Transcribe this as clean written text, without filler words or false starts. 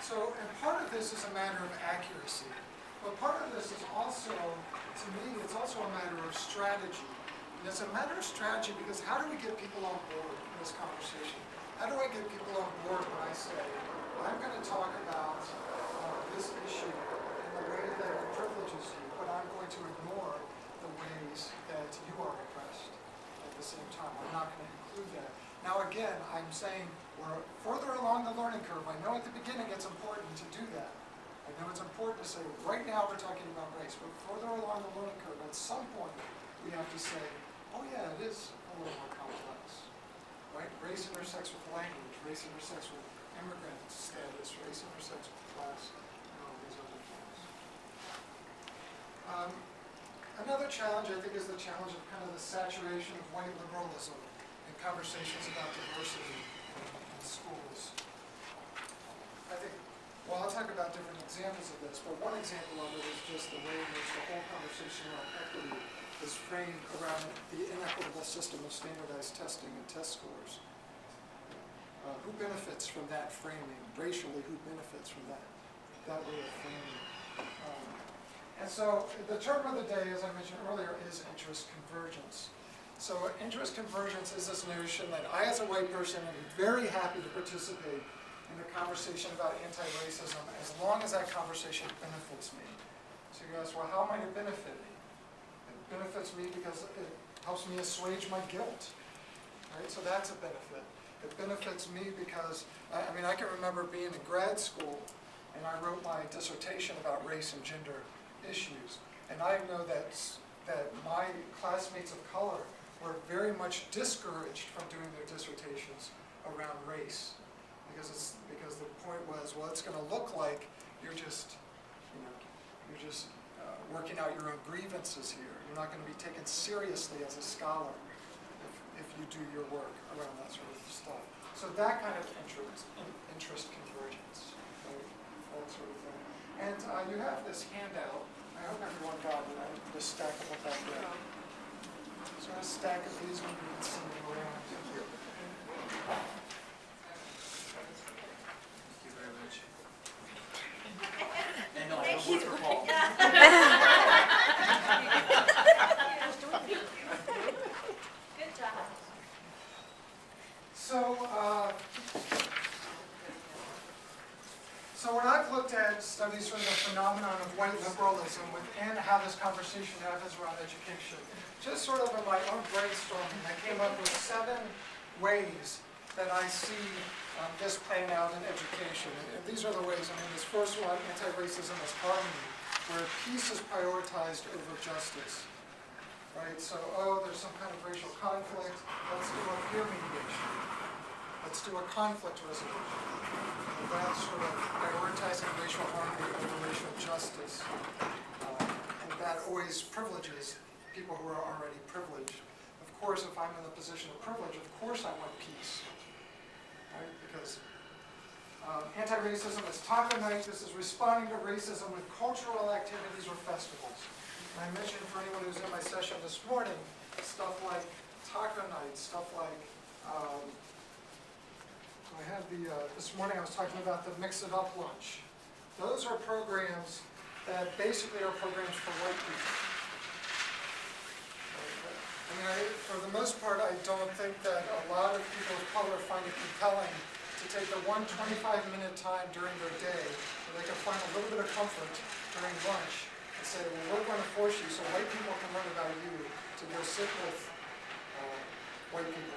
So, and part of this is a matter of accuracy, but part of this is also, to me, it's also a matter of strategy. And it's a matter of strategy because how do we get people on board in this conversation? How do I get people on board when I say, I'm going to talk about this issue in the way that it privileges you, but I'm going to ignore the ways that you are oppressed at the same time. I'm not going to include that. Now again, I'm saying we're further along the learning curve. I know at the beginning it's important to do that. I know it's important to say, right now we're talking about race, but further along the learning curve, at some point we have to say, oh yeah, it is a little more complex. Right? Race intersects with language, race intersects with immigrant status, race intersects with class, and all these other things. Another challenge, I think, is the challenge of kind of the saturation of white liberalism in conversations about diversity in schools. I think, well, I'll talk about different examples of this, but one example of it is just the way in which the whole conversation around equity is framed around the inequitable system of standardized testing and test scores. Who benefits from that framing? Racially, who benefits from that way of framing? And so the term of the day, as I mentioned earlier, is interest convergence. So interest convergence is this notion that I, as a white person, am very happy to participate in a conversation about anti-racism as long as that conversation benefits me. So you ask, well, how might it benefit me? It benefits me because it helps me assuage my guilt. Right? So that's a benefit. It benefits me because, I mean, I can remember being in grad school and I wrote my dissertation about race and gender issues. And I know that my classmates of color were very much discouraged from doing their dissertations around race. Because the point was, well, it's going to look like you're just working out your own grievances here. You're not going to be taken seriously as a scholar if you do your work around that sort of stuff. So that kind of interest convergence, right? That sort of thing. And you have this handout. I hope everyone got it. I have this stack of them back there. So a stack of these, maybe you can see them around. And no, I vote for Paul. Good job. So when I've looked at studies sort of the phenomenon of white liberalism within how this conversation happens around education, just sort of in my own brainstorming, I came up with 7 ways that I see this playing out in education. And these are the ways. I mean, this first one, anti-racism as harmony, where peace is prioritized over justice. Right? So, oh, there's some kind of racial conflict. Let's do a peer mediation. Let's do a conflict resolution. And that's sort of prioritizing racial harmony over racial justice. And that always privileges people who are already privileged. Of course, if I'm in the position of privilege, of course I want peace. Right? Because anti-racism is taco night. This is responding to racism with cultural activities or festivals. And I mentioned for anyone who's in my session this morning, stuff like taco night, stuff like, I had this morning I was talking about the Mix It Up lunch. Those are programs that basically are programs for white people. I mean, for the most part, I don't think that a lot of people of color find it compelling to take the 25-minute time during their day where they can find a little bit of comfort during lunch and say, well, we're going to force you so white people can learn about you to go sit with white people.